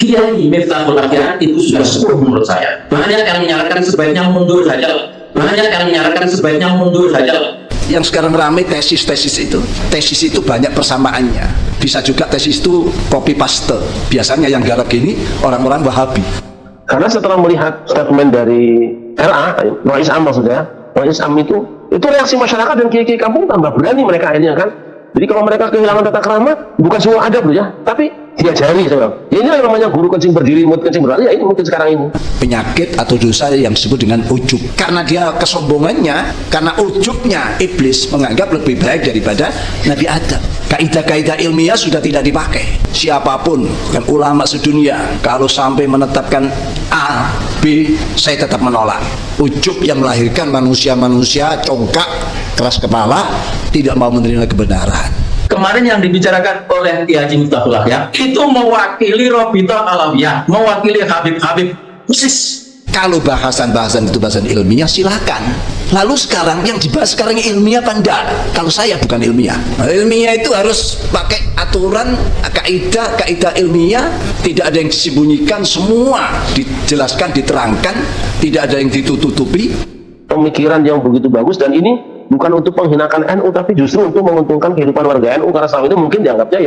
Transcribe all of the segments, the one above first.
Kiai Miftahul Akhyar itu sudah sepuh menurut saya. Banyak yang menyarankan sebaiknya mundur saja. Banyak yang menyarankan sebaiknya mundur saja. Yang sekarang ramai tesis-tesis itu. Tesis itu banyak persamaannya. Bisa juga tesis itu copy paste. Biasanya yang garap gini orang-orang Wahabi. Karena setelah melihat statement dari RA, Rais Am maksudnya, Rais Am itu reaksi masyarakat dan kiai-kiai kampung tambah berani mereka akhirnya kan. Jadi kalau mereka kehilangan tata krama, bukan semua ada bro ya, tapi diajari saya bilang. Ya ini yang namanya guru kencing berdiri, mulut kencing berlari, ya ini mungkin sekarang ini. Penyakit atau dosa yang disebut dengan ujub. Karena dia kesombongannya, karena ujubnya iblis menganggap lebih baik daripada Nabi Adam. Kaidah-kaidah ilmiah sudah tidak dipakai. Siapapun, kan ulama sedunia, kalau sampai menetapkan A, B, saya tetap menolak. Ujub yang melahirkan manusia-manusia congkak, keras kepala, tidak mau menerima kebenaran. Kemarin yang dibicarakan oleh Kiai Haji Miftahul Akhyar itu mewakili Robito Alawiyah, mewakili Habib-Habib khusus. Kalau bahasan-bahasan itu bahasan ilmiah silakan. Lalu sekarang yang dibahas sekarang ilmiah apa enggak? Kalau saya bukan ilmiah. Ilmiah itu harus pakai aturan, kaidah ilmiah, tidak ada yang disembunyikan, semua dijelaskan, diterangkan, tidak ada yang ditutupi. Pemikiran yang begitu bagus, dan ini bukan untuk menghinakan NU, tapi justru untuk menguntungkan kehidupan warga NU, karena selama itu mungkin dianggapnya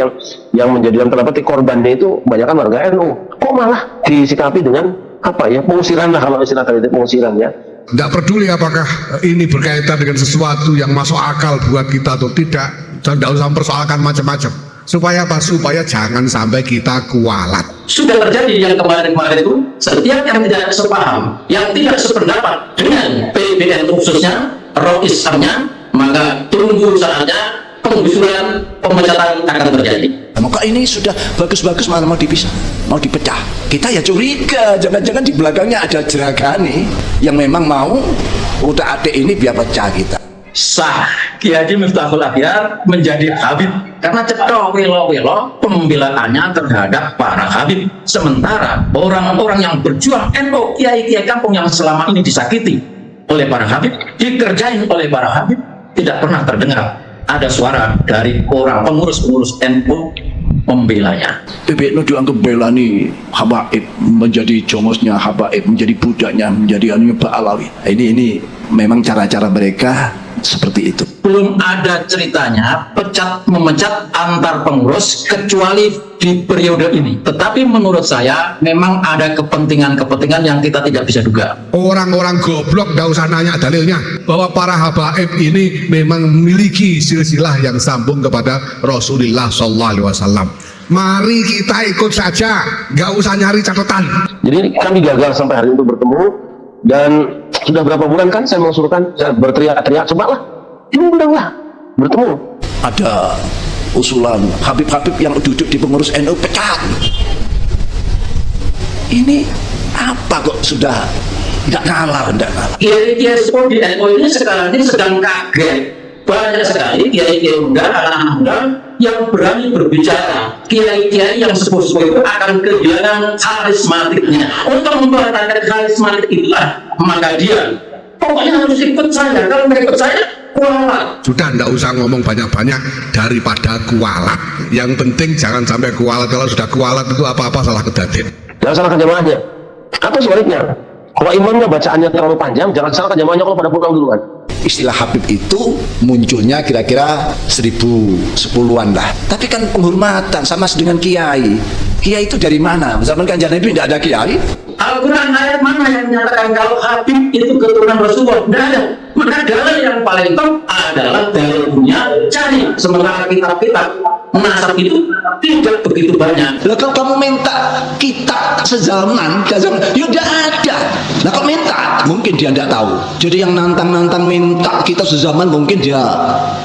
yang menjadi dalam tanda petik korbannya itu kebanyakan warga NU. Kok malah disikapi dengan apa ya, pengusiran lah, kalau istilah tadi pengusiran ya. Tidak peduli apakah ini berkaitan dengan sesuatu yang masuk akal buat kita atau tidak, dan tidak usah mempersoalkan macam-macam. Supaya apa? Supaya jangan sampai kita kualat. Sudah terjadi yang kemarin-kemarin itu, setiap yang tidak sepaham, yang tidak sependapat dengan PBN khususnya, Rais Amnya, maka tunggu saatnya penggusuran, pemecatan akan terjadi. Maka ini sudah bagus-bagus malah mau dipisah, mau dipecah. Kita ya curiga, jangan-jangan di belakangnya ada jeragani yang memang mau udah-adik ini biar pecah kita. Sah Kiai Haji Miftahul Akhyar menjadi Habib karena cetha welo-welo pembelaannya terhadap para Habib. Sementara orang-orang yang berjuang NU, kiai-kiai kampung yang selama ini disakiti oleh para Habib, dikerjain oleh para Habib, tidak pernah terdengar ada suara dari orang pengurus-pengurus NU membelanya. PBNU dianggap bela nih habaib, menjadi jongosnya habaib, menjadi budaknya, menjadi anunya Pak Alawi. Ini memang cara-cara mereka seperti itu. Belum ada ceritanya memecat antar pengurus kecuali di periode ini. Tetapi menurut saya memang ada kepentingan-kepentingan yang kita tidak bisa duga. Orang-orang goblok tidak usah nanya dalilnya bahwa para habaib ini memang memiliki silsilah yang sambung kepada Rasulullah SAW. Mari kita ikut saja, nggak usah nyari catatan. Jadi kami gagal sampai hari ini untuk bertemu, dan sudah berapa bulan kan saya mengusulkan, saya berteriak-teriak, cobalah diundanglah bertemu. Ada usulan Habib-Habib yang duduk di pengurus NU pecat. Ini apa kok sudah nggak ngalar. Kiai-kiai sepuh di NU ini sekarang ini sedang kaget. Banyak sekali kiai-kiai muda, anak-anak muda yang berani berbicara. Kiai-kiai yang sepuh-sepuh itu akan kehilangan karismatiknya. Untuk mempertahankan karismatik itulah, maka dia pokoknya harus ikut saya. Kalau mereka ikut saya, kualat. Sudah tidak usah ngomong banyak-banyak daripada kualat. Yang penting jangan sampai kualat. Kalau sudah kualat itu apa-apa salah kedatin. Jangan salahkan jamaahnya. Atau sebaliknya, kalau imamnya bacaannya terlalu panjang, jangan salahkan jamaahnya kalau pada pulang duluan. Istilah Habib itu munculnya kira-kira 1010-an lah. Tapi kan penghormatan sama dengan kiai. Kiai itu dari mana? Zaman Kanjeng Nabi tidak ada kiai. Al-Quran ayat mana yang menyatakan kalau Habib itu keturunan Rasulullah? Tidak ada. Maka dalil yang paling top adalah dalilnya cari. Sementara kitab-kitab nasab itu tidak begitu banyak. Lah kalau kamu minta kitab sezaman, ya udah ada. Lah kok minta? Mungkin dia tidak tahu. Jadi yang nantang-nantang minta kitab sezaman mungkin dia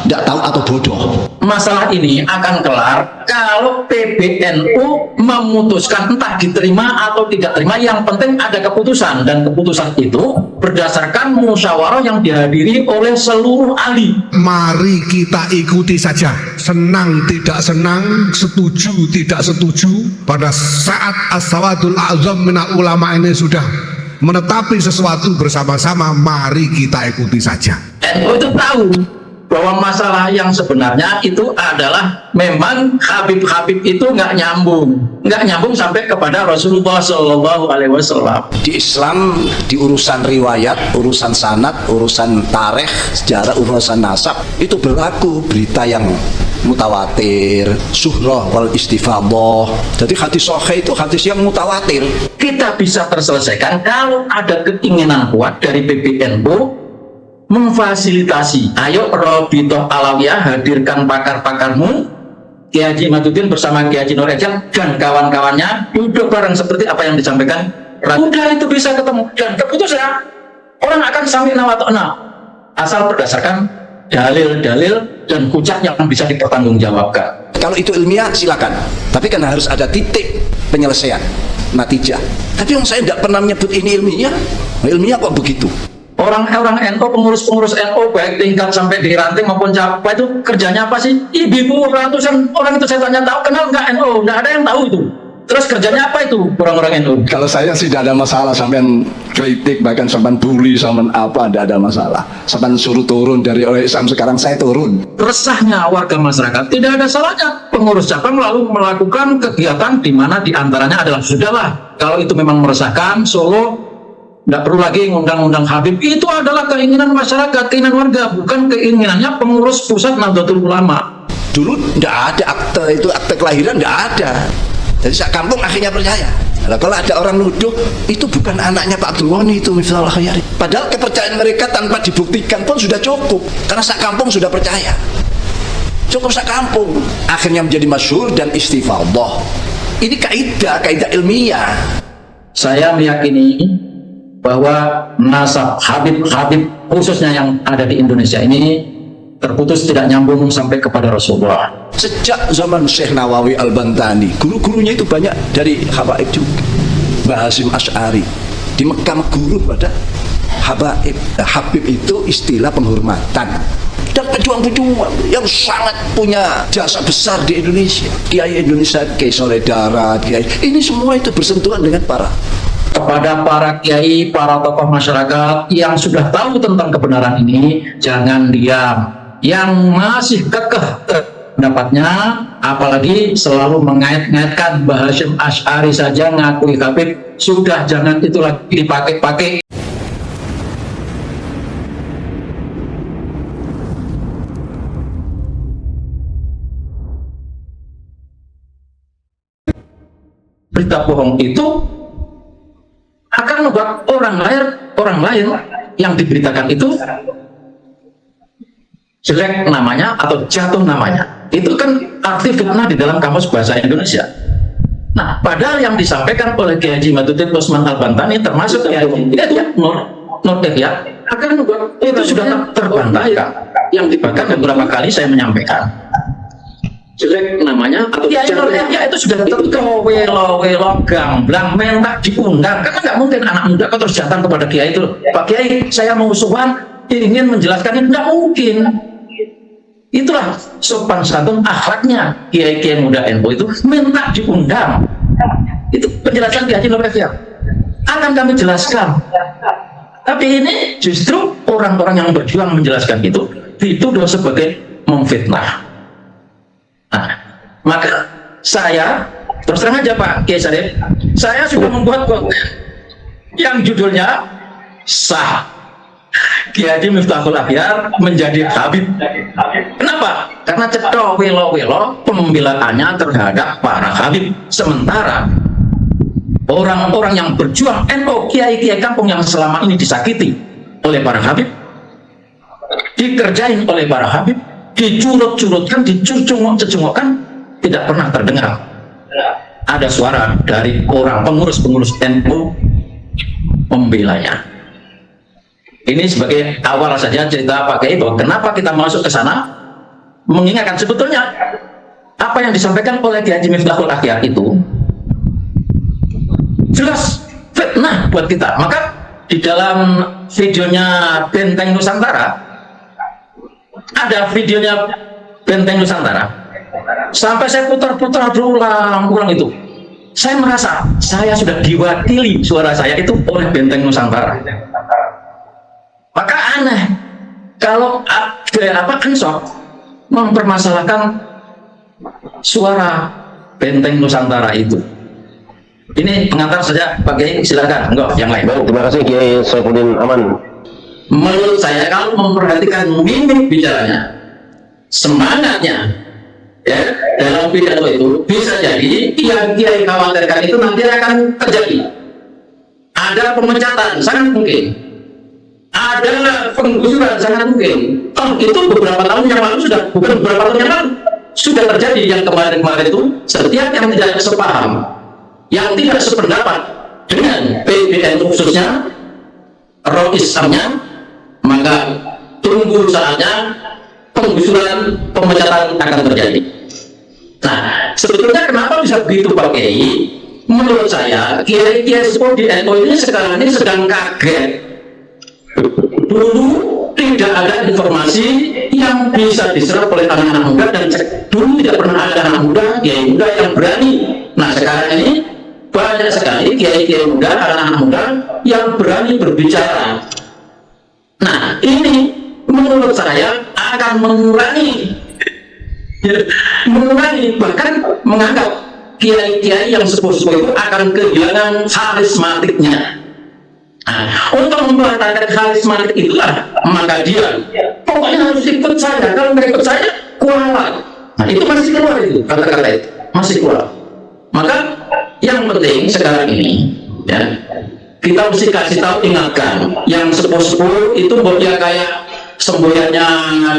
tidak tahu atau bodoh. Masalah ini akan kelar kalau PBNU memutuskan entah diterima atau tidak terima. Yang penting ada keputusan, dan keputusan itu berdasarkan musyawarah yang dihadiri oleh seluruh ahli. Mari kita ikuti saja, senang tidak senang, setuju tidak setuju. Pada saat as-sawadul azam mina ulama ini sudah menetapi sesuatu bersama-sama, mari kita ikuti saja. NU itu tahu bahwa masalah yang sebenarnya itu adalah memang Habib-Habib itu nggak nyambung sampai kepada Rasulullah Shallallahu Alaihi Wasallam. Di Islam, di urusan riwayat, urusan sanad, urusan tarikh, sejarah, urusan nasab, itu berlaku berita yang mutawatir, suhrah wal istifadah. Jadi hadis sahih itu hadis yang mutawatir. Kita bisa terselesaikan kalau ada keinginan kuat dari PBNU memfasilitasi. Ayo Robitoh Alawiyah, hadirkan pakar-pakarmu, Kiai Haji Maduddin bersama Kiai Haji Nur Ejal dan kawan-kawannya duduk bareng seperti apa yang disampaikan. Udah itu bisa ketemu dan keputusan orang akan sami'na wa ta'na asal berdasarkan dalil-dalil dan hujah yang bisa dipertanggungjawabkan. Kalau itu ilmiah silakan, tapi kan harus ada titik penyelesaian, natijah. Tapi yang saya tidak pernah menyebut ini ilmiah, ilmiah kok begitu? Orang-orang NU, pengurus-pengurus NU baik tingkat sampai di ranting maupun capek itu kerjanya apa sih? Ibu ratusan orang itu saya tanya, tahu kenal nggak NU? Nggak ada yang tahu itu. Terus kerjanya apa itu orang-orang NU? Kalau saya sih tidak ada masalah, sampean kritik bahkan sampean bully, sampean apa, tidak ada masalah. Sampean suruh turun dari oleh Islam, sekarang saya turun. Resahnya warga masyarakat tidak ada salahnya pengurus cabang lalu melakukan kegiatan di mana diantaranya adalah sudahlah kalau itu memang meresahkan Solo. Tidak perlu lagi ngundang-undang Habib. Itu adalah keinginan masyarakat, keinginan warga, bukan keinginannya pengurus pusat Nahdlatul Ulama. Dulu tidak ada akte itu, akte kelahiran tidak ada. Jadi sak kampung akhirnya percaya. Nah, kalau ada orang nuduh itu bukan anaknya Pak Abdul Ghani itu Miftahul Khairi. Padahal kepercayaan mereka tanpa dibuktikan pun sudah cukup, karena sak kampung sudah percaya. Cukup sak kampung. Akhirnya menjadi masyhur dan istifadah. Ini kaidah ilmiah. Saya meyakini bahwa nasab Habib-Habib khususnya yang ada di Indonesia ini terputus tidak nyambung sampai kepada Rasulullah. Sejak zaman Syekh Nawawi Al-Bantani, guru-gurunya itu banyak dari Habaib juga. Mbah Hasyim Asy'ari di Mekah guru pada Habaib. Habib itu istilah penghormatan. Dan pejuang-pejuang yang sangat punya jasa besar di Indonesia, Kiai Indonesia, Kiai Soleh Darat, Kiai, ini semua itu bersentuhan dengan kepada para kiai, para tokoh masyarakat yang sudah tahu tentang kebenaran ini, jangan diam. Yang masih kekeh pendapatnya, apalagi selalu mengait-ngaitkan Mbah Hasyim Asy'ari saja ngakui Habib, sudah jangan itu lagi dipakai-pakai. Berita bohong itu akan membuat orang lain yang diberitakan itu jelek namanya atau jatuh namanya. Itu kan arti fitnah di dalam kamus bahasa Indonesia. Nah, padahal yang disampaikan oleh Kiai Haji Maduddin Utsman Al-Bantani termasuk Kiai Nur Ejal akan membuat itu sudah terbantahkan. Yang dibahkan beberapa kali saya menyampaikan jelek namanya atau ya itu sudah itu welo gamblang mentak diundang, karena nggak mungkin anak muda kok terus datang kepada Kiai itu, Pak Kiai saya mau usuhan ingin menjelaskan ini, nggak mungkin. Itulah sopan santun akhlaknya Kiai muda NU itu mentak diundang. Itu penjelasan Kiai Nur Ejal akan kami jelaskan, tapi ini justru orang-orang yang berjuang menjelaskan itu dituduh sebagai memfitnah. Nah, maka saya terus terang aja Pak Kiai Sarif, saya sudah membuat konten yang judulnya sah Kiai Haji Miftahul Akhyar menjadi Habib. Kenapa? Karena cetok welo-welo pembelaannya terhadap para Habib, sementara orang-orang yang berjuang NU, kiai-kiai kampung yang selama ini disakiti oleh para Habib, dikerjain oleh para Habib, dicurut-curutkan, dicungok-cecungokkan, tidak pernah terdengar ada suara dari orang pengurus-pengurus NU membelanya. Ini sebagai awal saja cerita Pak Kiai bahwa kenapa kita masuk ke sana, mengingatkan sebetulnya apa yang disampaikan oleh Kiai Haji Miftahul Akhyar itu jelas fitnah buat kita. Maka di dalam videonya Benteng Nusantara, ada videonya Benteng Nusantara, sampai saya putar-putar berulang-ulang itu, saya merasa saya sudah diwakili suara saya itu oleh Benteng Nusantara. Maka aneh kalau Ansor mempermasalahkan suara Benteng Nusantara itu. Ini pengantar saja, Pak Kiai, silakan. Enggak, yang lain. Baik, terima kasih Kiai Saifuddin Aman. Menurut saya kalau memperhatikan mimik bicaranya, semangatnya, ya, dalam pidato itu bisa jadi yang Kiai khawatirkan itu nanti akan terjadi. Ada pemecatan, sangat mungkin. Ada penggusuran, sangat mungkin. Itu beberapa tahun yang lalu sudah, bukan beberapa tahun yang lalu, sudah terjadi. Yang kemarin-kemarin itu, setiap yang tidak sepaham, yang tidak sependapat dengan PBNU khususnya, roh Islamnya, maka tunggu saatnya penggusuran, pemecatan akan terjadi. Nah, sebetulnya kenapa bisa begitu Pak Kiai? Menurut saya, Kiai-Kiai sepuh di NU ini sekarang ini sedang kaget. Dulu tidak ada informasi yang bisa diserap oleh anak-anak muda, dan dulu tidak pernah ada anak muda, Kiai muda yang berani. Nah, sekarang ini banyak sekali Kiai-Kiai muda, anak-anak muda yang berani berbicara. Nah, ini menurut saya akan mengurangi, bahkan menganggap kiai-kiai yang sepuh-sepuh itu akan kehilangan karismatiknya. Nah, untuk mempertahankan karismatik itulah, maka dia pokoknya harus ikut saya. Kalau nggak ikut saya, kualat. Nah, itu masih keluar itu, kata-kata itu masih keluar. Maka yang penting sekarang ini, ya, kita mesti kasih tahu, ingatkan yang sepuh-sepuh itu dia kayak semboyannya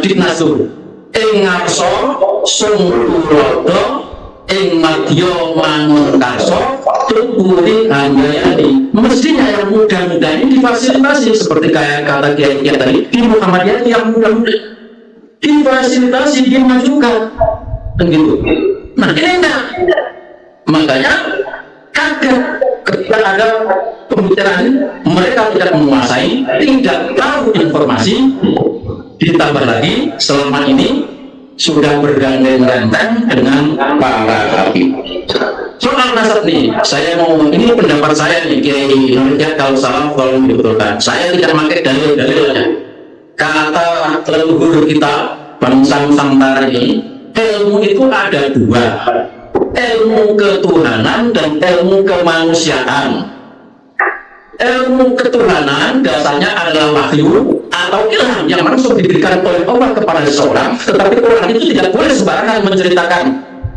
Ditnasur. Ngarso sunggurodo ing madya mangun karso tupuri handayani. Mestinya yang muda-muda ini difasilitasi, seperti kayak kata Kiai tadi di Muhammadiyah, yang muda-muda difasilitasi, dimajukan begitu. Nah, ini enggak, makanya kaget ketika ada pembicaraan mereka tidak menguasai, tidak tahu informasi. Ditambah lagi selama ini sudah bergandeng-gandeng dengan para habib. Soal nasab nih, saya mau, ini pendapat saya nih, Kiai Nurjat, kalau salah kalau dibetulkan. Saya tidak pakai dalil-dalilnya. Kata leluhur kita bangsa Nusantara ini, ilmu itu ada dua, ilmu ketuhanan dan ilmu kemanusiaan. Ilmu ketuhanan dasarnya adalah wahyu atau ilham yang langsung diberikan oleh Allah kepada seseorang, tetapi orang itu tidak boleh sembarangan menceritakan.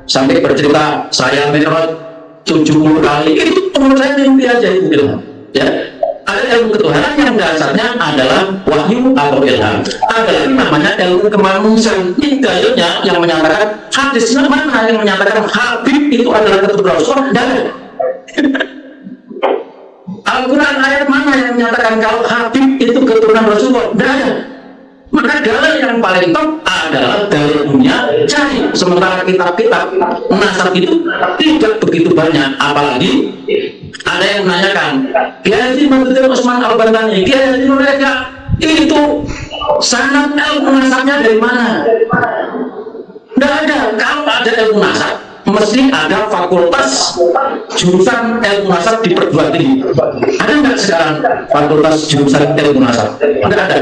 Sampai bercerita saya Mi'raj 70 kali, itu menurut saya mimpi aja, itu ilham. Ya, ada ilmu ketuhanan yang dasarnya adalah wahyu atau ilham. Ada lagi namanya ilmu kemanusiaan. Ini dalilnya yang menyatakan, hadisnya mana yang menyatakan Habib itu adalah keturunan Rasul? Dan Al-Quran ayat mana yang menyatakan kalau Habib itu keturunan Rasulullah? Tidak ada. Maka dalil yang paling top adalah dalil dunia, cari. Sementara kitab-kitab nasab itu tidak begitu banyak. Apalagi ada yang menanyakan, Kiai Haji Mahdudin Usman Al-Bantani, Kiai Haji Nurjat, itu sanad ilmu nasabnya dari mana? Tidak ada. Kalau ada ilmu nasab, mesti ada fakultas jurusan ilmu nasab di perguruan tinggi. Ada nggak sekarang fakultas jurusan ilmu nasab? Nggak ada.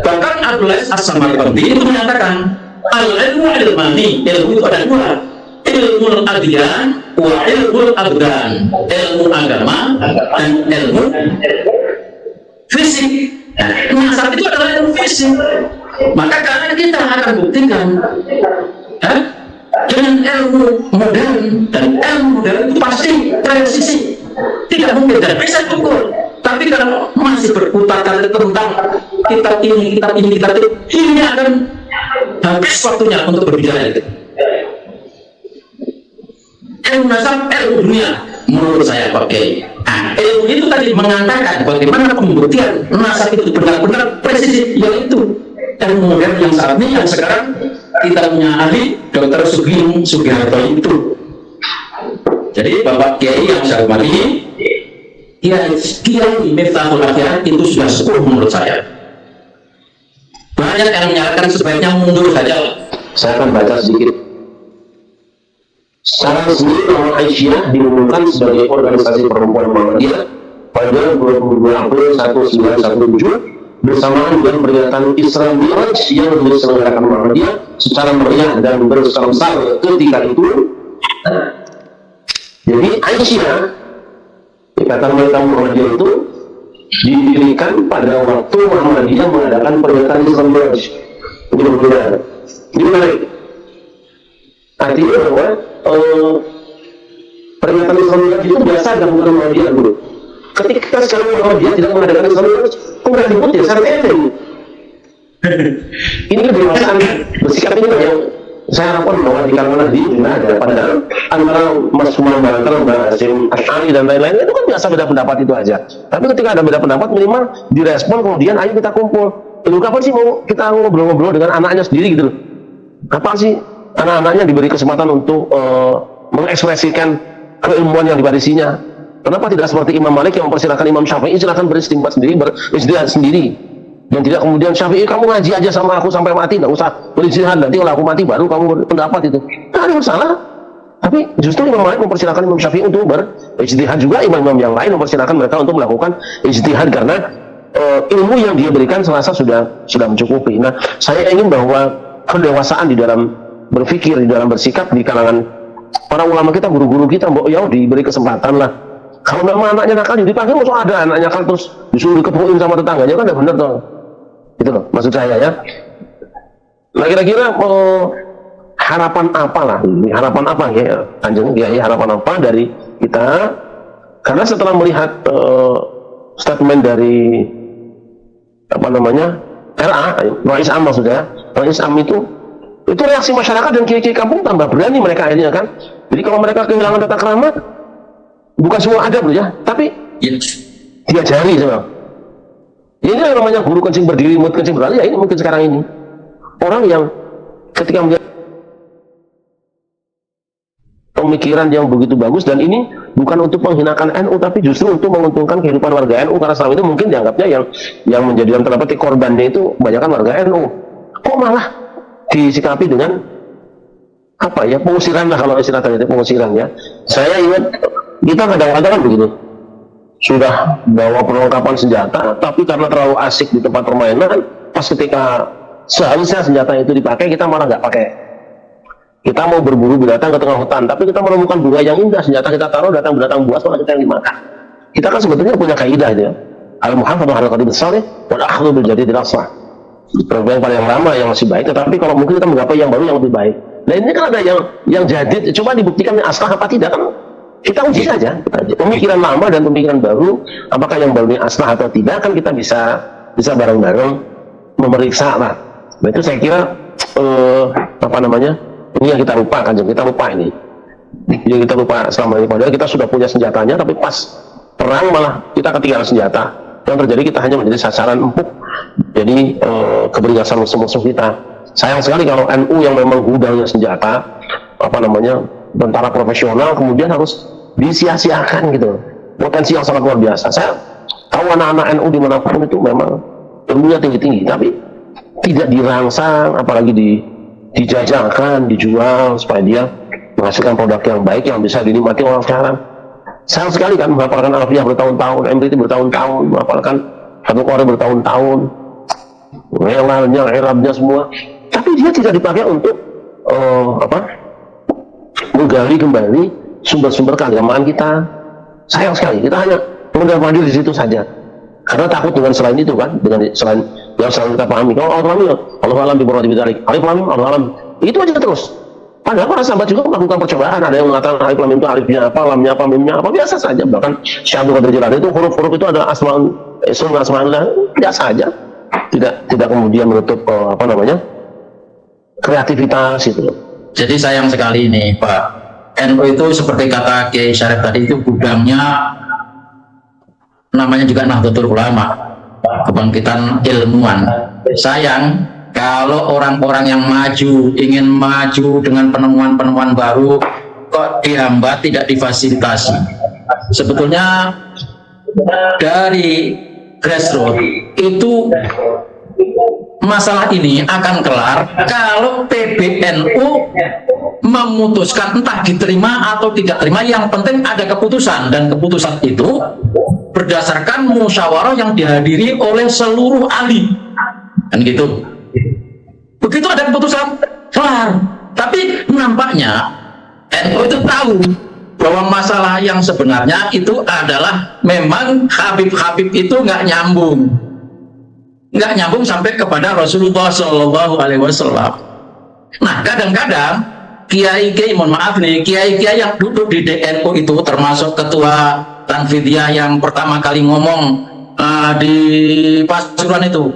Bahkan Abdullah As-Samarqandi itu menyatakan al-ilmu ilmani, ilmu itu ada dua, ilmu adyan wa ilmu abdan, ilmu agama dan ilmu fisik. Nasab itu adalah ilmu fisik. Maka karena kita akan buktikan dengan ilmu modern, dan ilmu modern itu pasti presisi, tidak mungkin dan bisa diukur. Tapi kalau masih berputar tentang kitab ini, ini akan habis waktunya untuk berbicara itu. Ilmu nasab, ilmu dunia, menurut saya Pak Kiai. Ilmu itu tadi mengatakan bagaimana pembuktian nasab itu benar-benar presisi, yaitu ilmu modern yang saat ini, yang sekarang kita punya ahli Dr. Sugeng Sugiharto itu. Jadi Bapak Kiai yang saya hormati, Kiai Miftahul Akhirat itu sudah sepuh menurut saya. Banyak yang menyatakan sebaiknya mundur saja. Saya akan baca sedikit. Secara resmi, Nawal Aisyah diumumkan sebagai organisasi perempuan Muhammadiyah pada 22 April 1917 bersamaan dengan peringatan Isra Mi'raj yang diselenggarakan Muhammadiyah secara meriah dan besar-besar ketika itu. Jadi Aisyah, ikatan wanita Muhammadiyah itu didirikan pada waktu Muhammadiyah mengadakan peringatan Isra Mi'raj. Ini menarik. Artinya bahwa peringatan Isra Mi'raj itu biasa dilakukan Muhammadiyah dulu. Ketika sekarang Muhammadiyah tidak mengadakan Isra Mi'raj, kok nggak diikuti secara efek? Ini kedewasaan bersikap ini yang saya harapkan bahwa di kalangan Nahdien juga ada. Padahal antara Mas Umar Banter, Mbak Hasyim Asy'ari dan lain-lain itu kan biasa beda pendapat itu aja. Tapi ketika ada beda pendapat minimal direspon, kemudian ayo kita kumpul. Lalu kapan sih mau kita ngobrol-ngobrol dengan anaknya sendiri gitu loh? Kapan sih anak-anaknya diberi kesempatan untuk mengekspresikan keilmuan yang diwarisinya? Kenapa tidak seperti Imam Malik yang mempersilahkan Imam Syafi'i silakan beristinbat sendiri, berijtihad sendiri? Dan tidak kemudian Syafi'i kamu ngaji aja sama aku sampai mati, nggak usah berijtihad, nanti kalau aku mati baru kamu berpendapat itu. Nggak ada masalah. Tapi justru Imam Malik mempersilahkan Imam Syafi'i untuk berijtihad juga, imam-imam yang lain mempersilahkan mereka untuk melakukan ijtihad karena ilmu yang dia berikan serasa sudah mencukupi. Nah, saya ingin bahwa kedewasaan di dalam berpikir, di dalam bersikap di kalangan para ulama kita, guru-guru kita, mbok ya diberi kesempatan lah. Kalau memang anaknya nakal dipanggil, maksud ada anaknya nakal terus disuruh dikepukin sama tetangganya, kan tidak benar toh. Itu loh maksud saya ya. Nah kira-kira harapan apa lah? Harapan apa ya Kanjeng Kiai? Harapan apa dari kita? Karena setelah melihat statement dari apa namanya RA, Rais Am maksudnya, Rais Am itu reaksi masyarakat dan kiai-kiai kampung tambah berani mereka akhirnya kan. Jadi kalau mereka kehilangan tata krama, bukan semua ada bro ya, tapi diajari sama. Ini yang namanya guru kencing berdiri, mulut kencing berlari, ya ini mungkin sekarang ini. Orang yang ketika melihat pemikiran yang begitu bagus, dan ini bukan untuk menghinakan NU, tapi justru untuk menguntungkan kehidupan warga NU, karena selama itu mungkin dianggapnya yang menjadi dalam tanda petik korbannya itu kebanyakan warga NU. Kok malah disikapi dengan apa ya, pengusiran lah, kalau istilah tadi pengusiran ya. Saya ingat kita kadang-kadang kan begitu, sudah bawa perlengkapan senjata, tapi karena terlalu asik di tempat permainan, pas ketika seharusnya senjata itu dipakai, kita malah nggak pakai. Kita mau berburu binatang ke tengah hutan, tapi kita menemukan bunga yang indah, senjata kita taruh, datang binatang buas, malah kita yang dimakan. Kita kan sebetulnya punya kaidah itu ya, al-muhafadzah ala al-qadib as-salih wal akhdhu bil jadid al-aslah. Yang paling lama yang masih baik, tetapi kalau mungkin kita menggapai yang baru yang lebih baik. Nah ini kan ada yang jadid, coba dibuktikan yang aslah apa tidak kan? Kita uji saja, pemikiran lama dan pemikiran baru, apakah yang baru ini aslah atau tidak, kan kita bisa bareng-bareng memeriksa lah. Nah itu saya kira apa namanya, ini yang kita lupa kan, kita lupa ini, yang kita lupa selama ini. Padahal kita sudah punya senjatanya, tapi pas perang malah kita ketinggalan senjata. Yang terjadi kita hanya menjadi sasaran empuk, jadi keberingasan musuh-musuh kita. Sayang sekali kalau NU yang memang gudangnya senjata, apa namanya, tentara profesional, kemudian harus disia-siakan gitu. Potensi yang sangat luar biasa. Saya tahu anak-anak NU dimanapun itu memang ilmunya tinggi-tinggi, tapi tidak dirangsang, apalagi dijajalkan, dijual supaya dia menghasilkan produk yang baik yang bisa dinikmati orang sekarang. Sayang sekali kan, menghafalkan Alfiyah bertahun-tahun, MRT bertahun-tahun, menghafalkan satu Qori bertahun-tahun, ngelalnya, irabnya semua, tapi dia tidak dipakai untuk menggali kembali sumber-sumber keagamaan kita. Sayang sekali, kita hanya mondar-mandir di situ saja karena takut dengan selain itu kan, dengan selain yang selalu kita pahami. Kalau Allah alam bi muradi bidzalik, alif lam mim, Allah alam, itu aja terus. Padahal para sahabat juga melakukan percobaan. Ada yang mengatakan alif lam mim itu alifnya apa, lamnya apa, mimnya apa, biasa saja. Bahkan Syekh Abdul Qadir Jilani itu huruf-huruf itu ada asmaul, biasa saja. Tidak kemudian menutup apa namanya, kreativitas itu. Jadi sayang sekali ini Pak, NU itu seperti kata Kiai Syarif tadi, itu gudangnya namanya juga Nahdlatul Ulama, kebangkitan ilmuwan. Sayang kalau orang-orang yang maju, ingin maju dengan penemuan-penemuan baru, kok dihambat, tidak difasilitasi. Sebetulnya dari grassroots itu masalah ini akan kelar kalau PBNU memutuskan, entah diterima atau tidak terima, yang penting ada keputusan, dan keputusan itu berdasarkan musyawarah yang dihadiri oleh seluruh ahli, kan gitu. Begitu ada keputusan, kelar. Tapi nampaknya NU itu tahu bahwa masalah yang sebenarnya itu adalah memang Habib-Habib itu nggak nyambung sampai kepada Rasulullah Shallallahu Alaihi Wasallam. Nah, kadang-kadang kiai-kiai, mohon maaf nih, kiai-kiai yang duduk di DNU itu, termasuk ketua Tanfidiyah yang pertama kali ngomong di Pasuruan itu,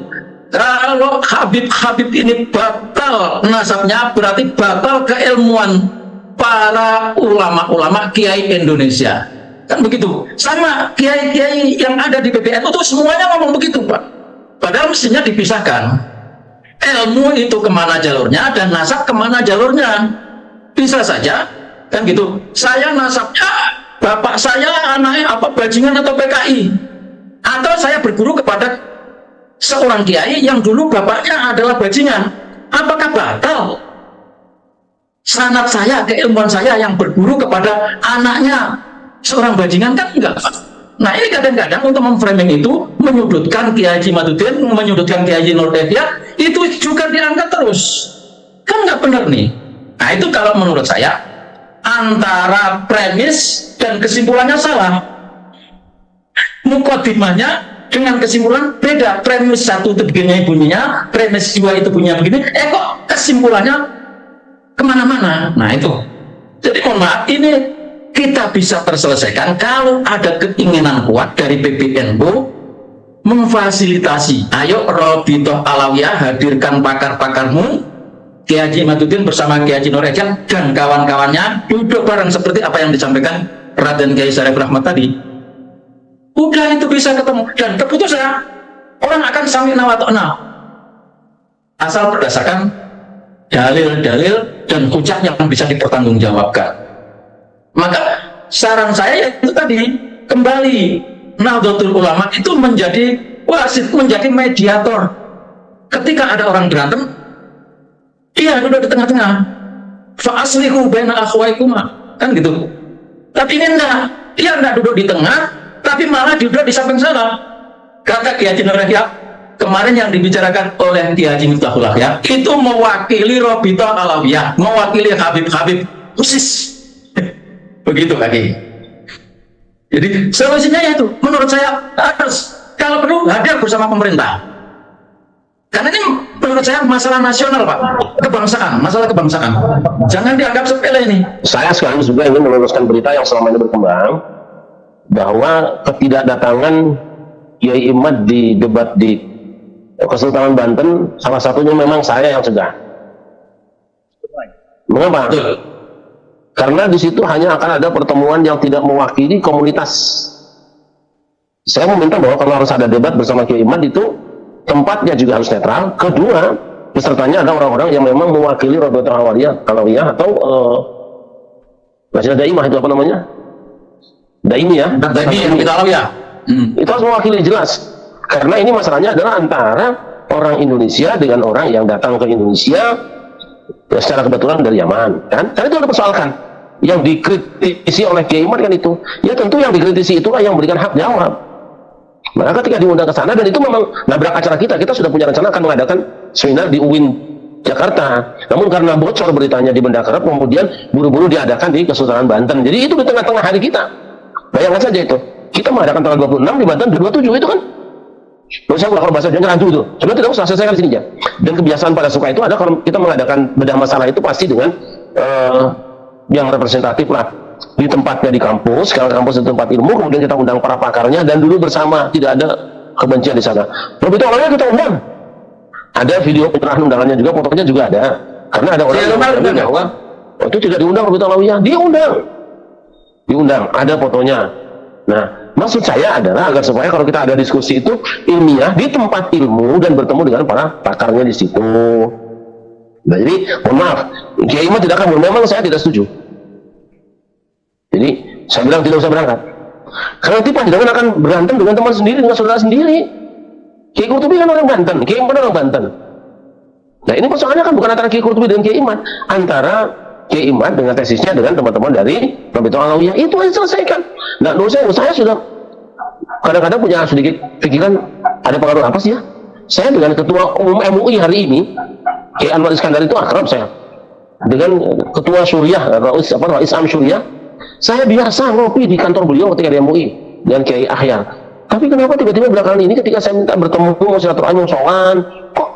kalau Habib-Habib ini batal nasabnya, berarti batal keilmuan para ulama-ulama kiai Indonesia, kan begitu. Sama kiai-kiai yang ada di PBNU itu semuanya ngomong begitu, Pak. Padahal mestinya dipisahkan. Ilmu itu kemana jalurnya dan nasab kemana jalurnya. Bisa saja, kan gitu. Saya nasabnya, bapak saya anaknya apa, bajingan atau PKI. Atau saya berguru kepada seorang kiai yang dulu bapaknya adalah bajingan. Apakah batal sanad saya, keilmuan saya yang berguru kepada anaknya seorang bajingan? Kan enggak. Nah, ini kadang-kadang untuk memframing itu, menyudutkan Kiai Haji Madudin, menyudutkan Kiai Haji Nur Hidayat, itu juga diangkat terus. Kan nggak benar nih. Nah, itu kalau menurut saya, antara premis dan kesimpulannya salah. Mukodimahnya dengan kesimpulan beda. Premis satu itu begini bunyinya, premis dua itu bunyinya begini, kok kesimpulannya kemana-mana. Nah, itu. Jadi mohon maaf, ini kita bisa terselesaikan kalau ada keinginan kuat dari PBNU memfasilitasi. Ayo Robitoh Alawiyah, hadirkan pakar-pakarmu, Kiai Haji Madudin bersama Kiai Haji Nur Hidayat dan kawan-kawannya, duduk bareng seperti apa yang disampaikan Raden Kiai Syarif Rahmat tadi. Udah, itu bisa ketemu dan keputusan orang akan sami'na wa ta'na, asal berdasarkan dalil-dalil dan hujah yang bisa dipertanggungjawabkan. Maka saran saya itu tadi, kembali Nahdlatul Ulama itu menjadi wasit, menjadi mediator. Ketika ada orang berantem, dia duduk di tengah-tengah. Fa aslihu baina akhwaikuma, kan gitu. Tapi ini enggak, dia enggak duduk di tengah, tapi malah duduk di samping sana. Kata Kiai Haji Nur Hidayat kemarin yang dibicarakan oleh Kiai Haji Miftahul ya, itu mewakili Robitoh Alawiyah, mewakili Habib-Habib khusus. Begitu lagi. Jadi solusinya yaitu, menurut saya harus, kalau perlu hadir bersama pemerintah. Karena ini menurut saya masalah nasional, Pak, kebangsaan, masalah kebangsaan. Jangan dianggap sepele ini. Saya sekaligus juga ingin meluruskan berita yang selama ini berkembang, bahwa ketidakdatangan Kiai Imad di debat di Kesultanan Banten, salah satunya memang saya yang cegah. Mengapa? Betul. Karena di situ hanya akan ada pertemuan yang tidak mewakili komunitas. Saya meminta bahwa kalau harus ada debat bersama Kiai Imad, itu tempatnya juga harus netral. Kedua, pesertanya ada orang-orang yang memang mewakili Robitoh Alawiyah atau Majelis Daimah, itu apa namanya? Daimi ya? Daimi Alawiyah. Itu harus mewakili jelas. Karena ini masalahnya adalah antara orang Indonesia dengan orang yang datang ke Indonesia secara kebetulan dari Yaman, kan? Karena itu ada persoalkan. Yang dikritisi oleh Kiai Imad kan itu, ya tentu yang dikritisi itulah yang memberikan hak jawab. Maka ketika diundang ke sana, dan itu memang nabrak acara kita sudah punya rencana akan mengadakan seminar di UIN Jakarta. Namun karena bocor beritanya di Benda Kerep, kemudian buru-buru diadakan di Kesultanan Banten. Jadi itu di tengah-tengah hari kita. Bayangkan saja itu, kita mengadakan tanggal 26 di Banten, di 27 itu kan. Lalu saya kalau bahasa Jawa rancu itu, sebenarnya tidak usah selesaikan di sini aja. Dan kebiasaan pada suka itu ada kalau kita mengadakan bedah masalah itu pasti dengan yang representatif lah, di tempatnya di kampus. Kalau kampus itu tempat ilmu, kemudian kita undang para pakarnya dan dulu bersama, tidak ada kebencian di sana. Robitoh Alawiyah kita undang, ada video penyerahan undangannya juga, fotonya juga ada. Karena ada orang yang mengatakan bahwa itu tidak diundang Robitoh Alawiyah, diundang, ada fotonya. Nah, maksud saya adalah agar supaya kalau kita ada diskusi itu ilmiah di tempat ilmu dan bertemu dengan para pakarnya di situ. Nah, jadi mohon maaf, Kiai Imad tidak akan, memang saya tidak setuju. Jadi saya bilang tidak usah berangkat. Karena nanti panjenengan akan berantem dengan teman sendiri, dengan saudara sendiri. Kiai Qurtubi kan orang Banten, Kiai Imad orang Banten. Nah ini persoalannya kan bukan antara Kiai Qurtubi dan Kiai Imad, antara Kiai Imad dengan tesisnya dengan teman-teman dari Nahdlatul Alawiyah, itu aja selesaikan. Nah menurut saya sudah kadang-kadang punya sedikit pikiran, ada pengaruh apa sih ya? Saya dengan Ketua Umum MUI hari ini, Kiai Anwar Iskandar itu akrab saya. Dengan Ketua Suriah, Rais Am Suriah, saya biasa ngopi di kantor beliau ketika di MUI dengan Kiai Ahyar. Tapi kenapa tiba-tiba belakangan ini ketika saya minta bertemu silaturahmi sowan, kok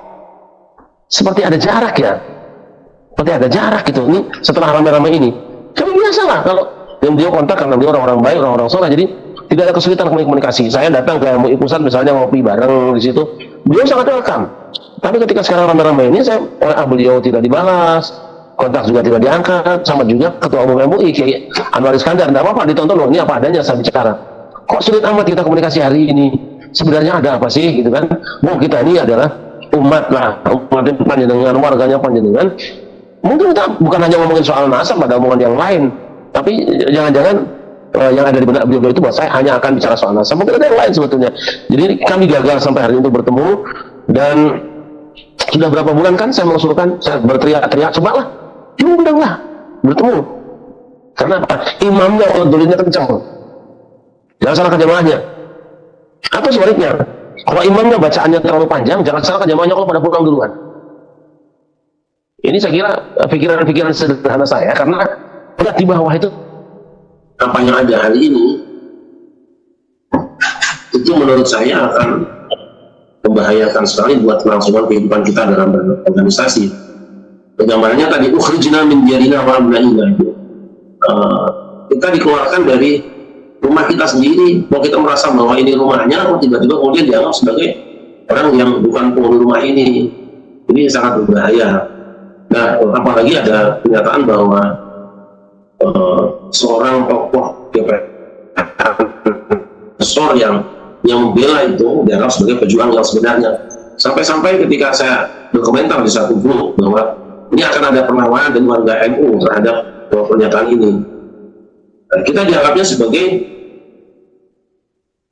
seperti ada jarak ya? Seperti ada jarak gitu. Ini setelah rame-rame ini. Kami biasa lah kalau beliau kontak karena beliau orang-orang baik, orang-orang soleh, jadi tidak ada kesulitan komunikasi. Saya datang ke MUI pusat misalnya ngopi bareng di situ, beliau sangat welcome. Tapi ketika sekarang rame-rame ini, saya beliau tidak dibalas, kontak juga tidak diangkat, sama juga Ketua Umum MUI Kiai Anwar Iskandar. Tidak apa-apa, ditonton loh, ini apa adanya saya bicara. Kok sulit amat kita komunikasi hari ini? Sebenarnya ada apa sih gitu kan? Kita ini adalah umat lah, umat panjenengan, warganya panjenengan. Mungkin kita bukan hanya ngomongin soal nasab, ada omongan yang lain. Tapi jangan-jangan yang ada di benak beliau itu bahwa saya hanya akan bicara soal nasab. Mungkin ada yang lain sebetulnya. Jadi kami gagal sampai hari ini untuk bertemu, dan sudah berapa bulan kan saya mengusulkan, saya berteriak-teriak, cobalah diundanglah bertemu. Karena apa? Imamnya kalau dulunya kencang, jangan salahkan jamaahnya. Atau sebaliknya, kalau imamnya bacaannya terlalu panjang, jangan salahkan jamaahnya kalau pada pulang duluan. Ini saya kira pikiran-pikiran sederhana saya, karena berat di bawah itu apa yang ada hari ini, itu menurut saya akan membahayakan sekali buat kelangsungan kehidupan kita dalam berorganisasi. Gambarnya tadi, ukhrijna min diyarina wa abnaina, kita dikeluarkan dari rumah kita sendiri. Kalau kita merasa bahwa ini rumahnya, tiba-tiba kemudian dianggap sebagai orang yang bukan penghuni rumah ini. Ini sangat berbahaya. Nah, apalagi ada pernyataan bahwa seorang tokoh besar yang membela itu dianggap sebagai pejuang yang sebenarnya. Sampai-sampai ketika saya berkomentar di satu grup bahwa ini akan ada perlawanan dari warga NU terhadap pernyataan ini. Nah, kita dianggapnya sebagai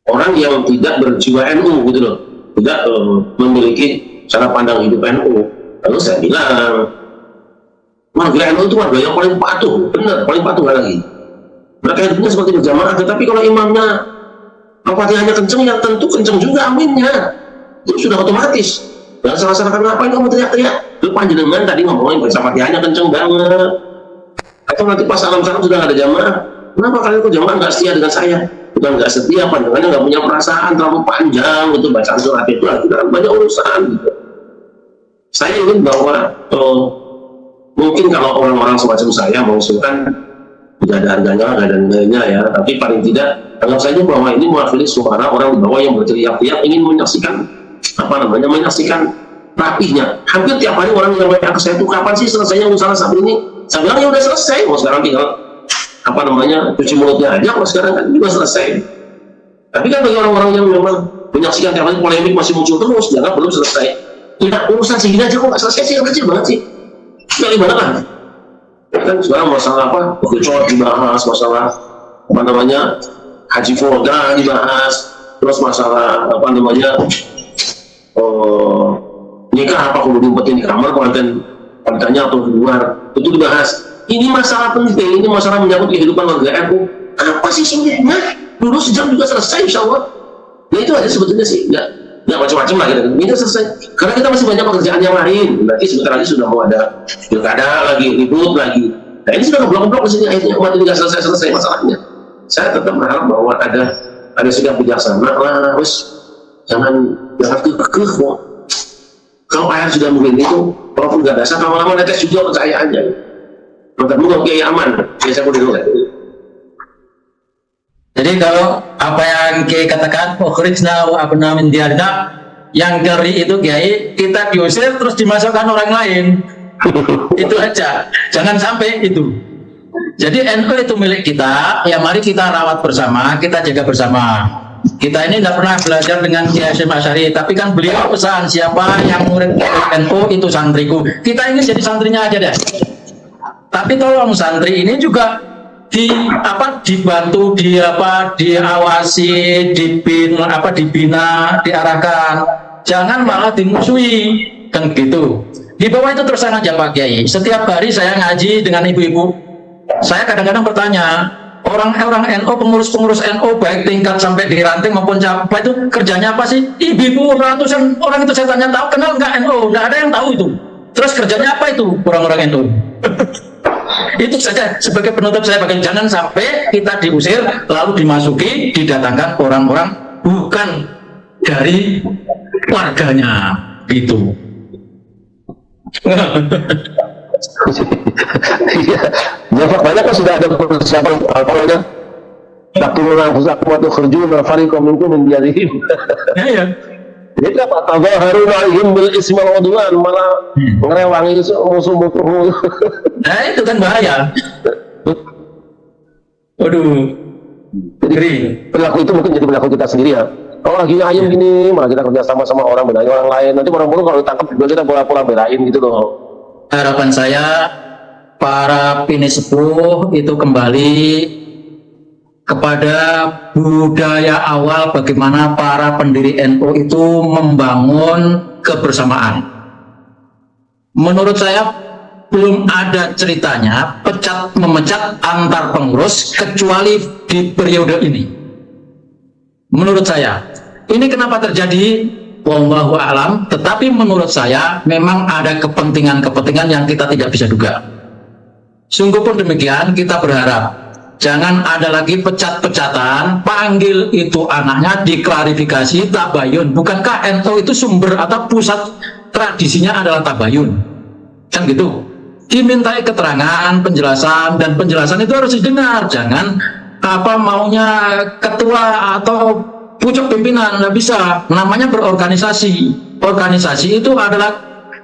orang yang tidak berjiwa NU gitu loh, tidak memiliki cara pandang hidup NU. Lalu saya bilang, warga NU itu warga yang paling patuh, benar, paling patuh lagi. Mereka hidupnya seperti berjamaah, tetapi kalau imamnya Al-Fatihahnya kenceng, ya tentu kenceng juga aminnya. Itu sudah otomatis. Jangan salah-salahkan, ngapain kamu teriak-teriak? Lu panjenengan tadi ngomongin baca Fatihahnya kenceng banget. Atau nanti pas salam-salam sudah ada jamaah, kenapa kalian kok jamaah nggak setia dengan saya? Bukan nggak setia, panjenengannya nggak punya perasaan, terlalu panjang gitu bacaan surat itu lagi, kan banyak urusan gitu. Saya ingin bahwa mungkin kalau orang-orang semacam saya mengusulkan tidak ada harganya, nggak ada nilainya ya, tapi paling tidak anggap saja bahwa ini mewakili suara orang di bawah yang berteriak-teriak ingin menyaksikan menyaksikan rapihnya. Hampir tiap hari orang yang WA ke saya itu, kapan sih selesainya usaha saat ini? Saya bilang ya udah selesai, mau sekarang tinggal cuci mulutnya aja, kalau sekarang kan juga selesai. Tapi kan bagi orang-orang yang memang menyaksikan tiap hari polemik masih muncul terus, jangan belum selesai. Tidak, urusan segini aja kok nggak selesai sih, kecil banget sih. Sekali banget kan? Kan sekarang masalah bocor dibahas, masalah haji folga dibahas, terus masalah nikah apa kudu diumpetin di kamar pantainya atau di luar, itu dibahas. Ini masalah penting, ini masalah menyangkut kehidupan warga NU. Apa sih singkatnya? Dulu sejam juga selesai, insya Allah. Nah itu aja sebetulnya sih, nggak macam-macam lah gitu. Ini selesai. Karena kita masih banyak pekerjaan yang lain. Berarti sebentar lagi sudah mau ada pilkada lagi, ribut lagi. Nah ini sudah ngeblok-ngeblok di sini, akhirnya umat ini nggak selesai masalahnya. Saya tetap berharap bahwa ada sikap bijaksana lah, jangan kekeh kok. Kalau ayah sudah begini itu, walaupun nggak dasar, lama-lama netes juga percayaannya. Mungkin Kiai aman, saya boleh dulu. Jadi kalau apa yang Kiai katakan, ukhrijna wa abna min diyarina, yang ngeri itu Kiai, kita diusir terus dimasukkan orang lain. Itu aja, jangan sampai itu. Jadi NU itu milik kita, ya mari kita rawat bersama, kita jaga bersama. Kita ini tidak pernah belajar dengan Kiai Hasyim Asy'ari, tapi kan beliau pesan, siapa yang murid NU itu santriku. Kita ini jadi santrinya aja deh. Tapi tolong santri ini juga dibantu, diawasi, dibina, diarahkan. Jangan malah dimusuhi, kan gitu. Di bawah itu terus aja Pak Kiai. Setiap hari saya ngaji dengan ibu-ibu. Saya kadang-kadang bertanya, orang-orang NU, pengurus-pengurus NU baik tingkat sampai di ranting maupun cabang itu kerjanya apa sih? Ibu-ibu ratusan orang itu saya tanya, tahu kenal nggak NU? Nggak ada yang tahu itu. Terus kerjanya apa itu orang-orang NU? Itu saja sebagai penutup saya bagian, jangan sampai kita diusir lalu dimasuki didatangkan orang-orang bukan dari warganya gitu. Iya, ya banyak kan sudah ada persiapan apa namanya? Taktuluna anfusakum wa tukhrijuna fariqam minkum min diyarihim. Ya. Jadi apa? Tadhaharuna alaihim bil ismi wal udwan, malah ngerewangi musuh-musuh. Nah itu kan bahaya. Waduh. Jadi perilaku itu mungkin jadi perilaku kita sendiri ya. Oh lagi ayam gini, malah kita kerja sama orang belain orang lain. Nanti orang-orang kalau ditangkap juga kita pola-pola belain gitu loh. Harapan saya para pini sepuh itu kembali kepada budaya awal bagaimana para pendiri NU itu membangun kebersamaan. Menurut saya belum ada ceritanya memecat antar pengurus kecuali di periode ini. Menurut saya, ini kenapa terjadi? Wallahu a'lam. Tetapi menurut saya memang ada kepentingan-kepentingan yang kita tidak bisa duga. Sungguh pun demikian, kita berharap jangan ada lagi pecat-pecatan, panggil itu anaknya, diklarifikasi, tabayun. Bukankah NU itu sumber atau pusat tradisinya adalah tabayun? Kan gitu. Dimintai keterangan, penjelasan, dan penjelasan itu harus didengar. Jangan apa maunya ketua atau pucuk pimpinan, nggak bisa. Namanya berorganisasi. Organisasi itu adalah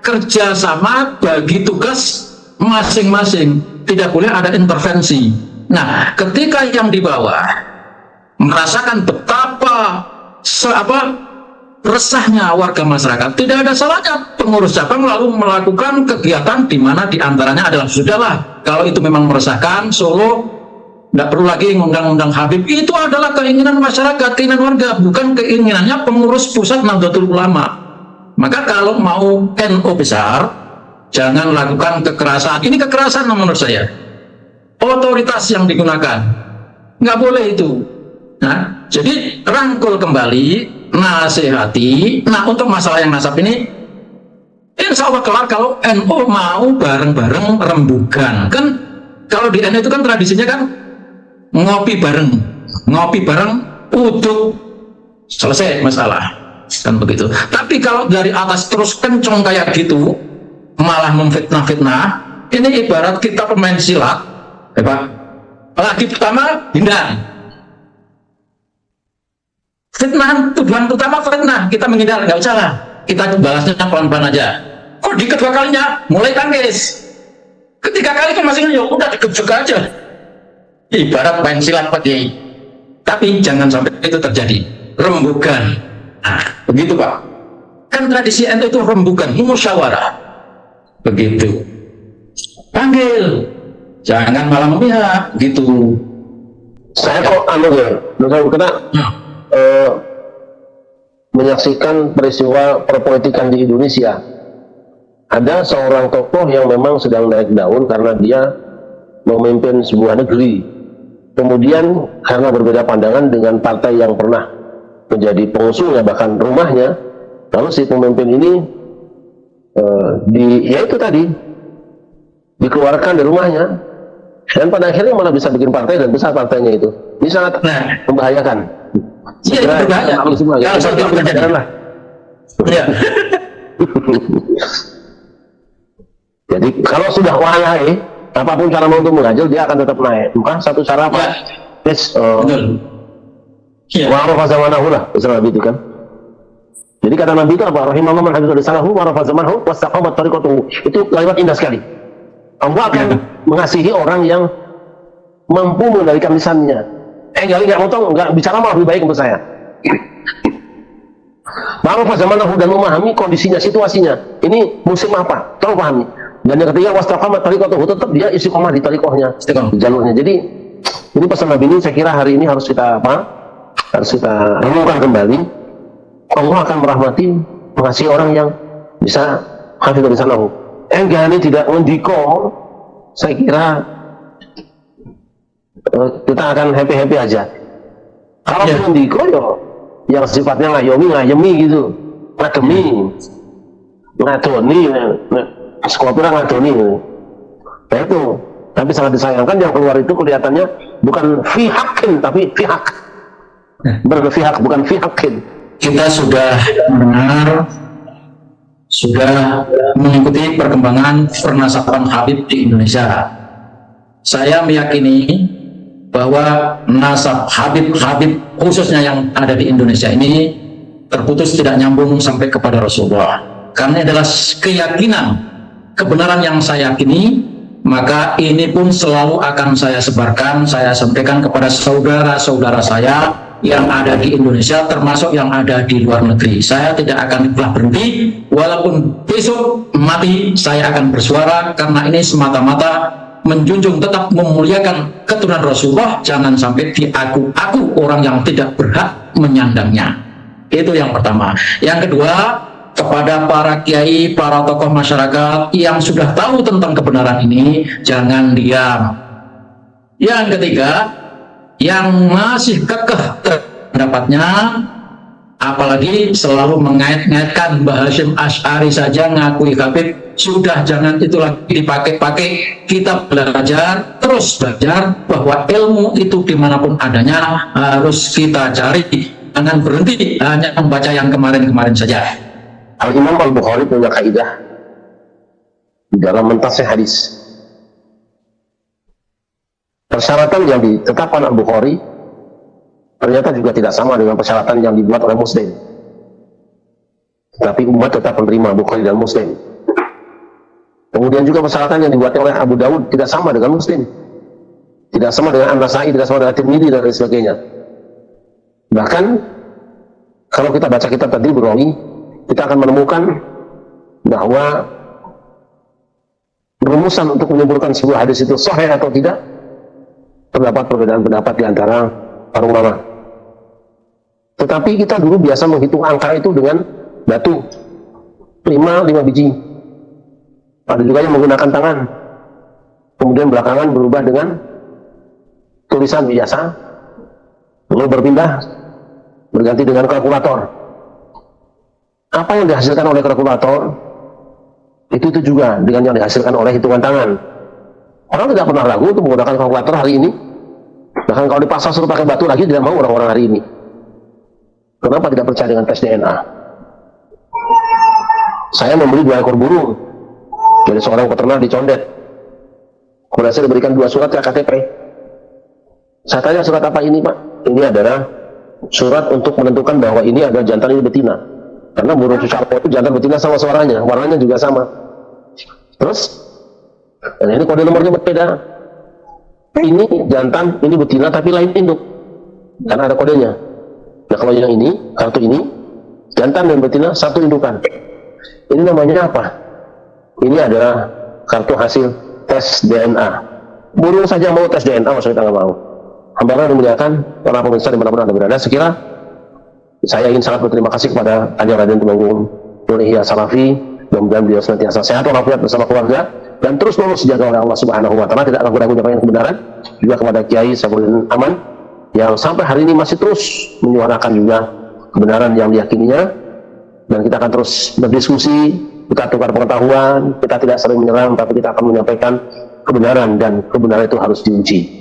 kerjasama bagi tugas masing-masing. Tidak boleh ada intervensi. Nah, ketika yang di bawah merasakan betapa resahnya warga masyarakat, tidak ada salahnya pengurus cabang lalu melakukan kegiatan di mana diantaranya adalah sudahlah, kalau itu memang meresahkan Solo, tidak perlu lagi ngundang-undang Habib. Itu adalah keinginan masyarakat, keinginan warga, bukan keinginannya pengurus pusat Nahdlatul Ulama. Maka kalau mau NU besar, jangan lakukan kekerasan. Ini kekerasan menurut saya. Otoritas yang digunakan, nggak boleh itu. Nah, jadi rangkul kembali, nasihati. Nah, untuk masalah yang nasab ini, insya Allah kelar kalau NU mau bareng-bareng rembugan. Kan kalau di NU itu kan tradisinya kan ngopi bareng, uduk, selesai masalah, kan begitu. Tapi kalau dari atas terus kenceng kayak gitu, malah memfitnah-fitnah, ini ibarat kita pemain silat, ya Pak. Lagi pertama hindar, fitnah, tujuan utama fitnah, kita menghindar, nggak usah lah, kita balasnya pelan-pelan aja. Kok di kedua kalinya mulai tangkis, ketiga kali kan masih ya udah digebuk aja. Ibarat main silat Pak Kiai. Tapi jangan sampai itu terjadi, rembugan. Nah, begitu Pak. Kan tradisi NU itu rembugan, musyawarah. Begitu. Panggil, jangan malah memihak, gitu. Saya kok karena menyaksikan peristiwa perpolitikan di Indonesia. Ada seorang tokoh yang memang sedang naik daun karena dia memimpin sebuah negeri. Kemudian karena berbeda pandangan dengan partai yang pernah menjadi pengusungnya, bahkan rumahnya, lalu si pemimpin ini dikeluarkan dari rumahnya, dan pada akhirnya malah bisa bikin partai dan besar partainya itu. Ini sangat membahayakan. Iya, itu berbahaya. Kalau sampai itu terjadi. Ya. Jadi kalau sudah wahai, apapun cara untuk mengajal, dia akan tetap naik. Bukan satu cara Pak. Wa'arafa zamanahu lah, Isra Nabi itu kan. Jadi kata Nabi itu apa? Rahimahullah man hadithu risalahu wa'arafa zamanahu wastaqamat tariqatuhu. Itu kalimat indah sekali. Allah akan mengasihi orang yang mampu mengendalikan lisannya. Nggak motong, nggak bicara malah lebih baik untuk saya. Wa'arafa zamanahu, dan memahami kondisinya, situasinya. Ini musim apa? Tolong pahami. Dan yang ketiga wastaqamat tariqatuhu, tetap dia istiqomah di tariqahnya, di jalurnya. Jadi ini pesan Nabi ini saya kira hari ini harus kita renungkan kembali. Allah akan merahmati, mengasihi orang yang bisa hafidz lisanahu enggak tidak ngendiko, saya kira kita akan happy aja. Kalau ngendiko yo yang sifatnya ngayemi gitu, ngadoni, sekopira ngadoni. Nah itu, tapi sangat disayangkan yang keluar itu kelihatannya bukan fi hakin tapi fi hak. Berpihak bukan fi hakin. Kita sudah mendengar, sudah mengikuti perkembangan pernasaban Habib di Indonesia. Saya meyakini bahwa nasab Habib khususnya yang ada di Indonesia ini terputus tidak nyambung sampai kepada Rasulullah. Karena adalah keyakinan, kebenaran yang saya yakini, maka ini pun selalu akan saya sebarkan, saya sampaikan kepada saudara-saudara saya yang ada di Indonesia, termasuk yang ada di luar negeri. Saya tidak akan pernah berhenti, walaupun besok mati saya akan bersuara, karena ini semata-mata menjunjung, tetap memuliakan keturunan Rasulullah. Jangan sampai diaku-aku orang yang tidak berhak menyandangnya. Itu yang pertama. Yang kedua, kepada para kiai, para tokoh masyarakat yang sudah tahu tentang kebenaran ini, jangan diam. Yang ketiga, yang masih kekeh pendapatnya, apalagi selalu mengait-ngaitkan Mbah Hasyim Asy'ari saja ngakui Habib, sudah jangan itu lagi dipakai-pakai. Kita belajar, terus belajar bahwa ilmu itu dimanapun adanya harus kita cari, jangan berhenti hanya membaca yang kemarin-kemarin saja. Al-Imam Al-Bukhari punya kaidah di dalam mentasih hadis. Persyaratan yang ditetapkan Al-Bukhari ternyata juga tidak sama dengan persyaratan yang dibuat oleh Muslim. Tapi umat tetap menerima Bukhari dan Muslim. Kemudian juga persyaratan yang dibuat oleh Abu Dawud tidak sama dengan Muslim, tidak sama dengan An-Nasai, tidak sama dengan Tirmidzi dan lain sebagainya. Bahkan kalau kita baca kitab Tadribur Rawi, kita akan menemukan bahwa rumusan untuk menyimpulkan sebuah hadis itu sahih atau tidak, terdapat perbedaan pendapat di antara para ulama. Tetapi kita dulu biasa menghitung angka itu dengan batu 5 biji. Ada juga yang menggunakan tangan. Kemudian belakangan berubah dengan tulisan biasa, lalu berpindah berganti dengan kalkulator. Apa yang dihasilkan oleh kalkulator itu juga dengan yang dihasilkan oleh hitungan tangan. Orang tidak pernah ragu untuk menggunakan kalkulator hari ini. Bahkan kalau dipaksa suruh pakai batu lagi, tidak mau orang-orang hari ini. Kenapa tidak percaya dengan tes DNA? Saya membeli 2 ekor burung dari seorang peternak di Condet. Kemudian saya diberikan 2 surat KTP. Saya tanya, surat apa ini, Pak? Ini adalah surat untuk menentukan bahwa ini adalah jantan, ini betina. Karena burung cucak itu jantan betina sama suaranya, warnanya juga sama. Terus, dan ini kode nomornya berbeda. Ini jantan, ini betina, tapi lain induk. Karena ada kodenya. Nah kalau yang ini, kartu ini, jantan dan betina satu indukan. Ini namanya apa? Ini adalah kartu hasil tes DNA. Burung saja mau tes DNA, maksudnya kita nggak mau. Hamba dimuliakan para pemirsa dimanapun Anda berada, sekira saya ingin sangat berterima kasih kepada Kanjeng Raden Temenggung Nur Ihya Salafi. Mudah-mudahan beliau senantiasa sehat walafiat bersama keluarga dan terus menerus dijaga oleh Allah Subhanahu wa taala, tidak ragu-ragu menyampaikan kebenaran. Juga kepada Kiai Saiful Aman yang sampai hari ini masih terus menyuarakan juga kebenaran yang diyakininya, dan kita akan terus berdiskusi, kita tukar pengetahuan, kita tidak sering menyerang, tapi kita akan menyampaikan kebenaran, dan kebenaran itu harus diuji.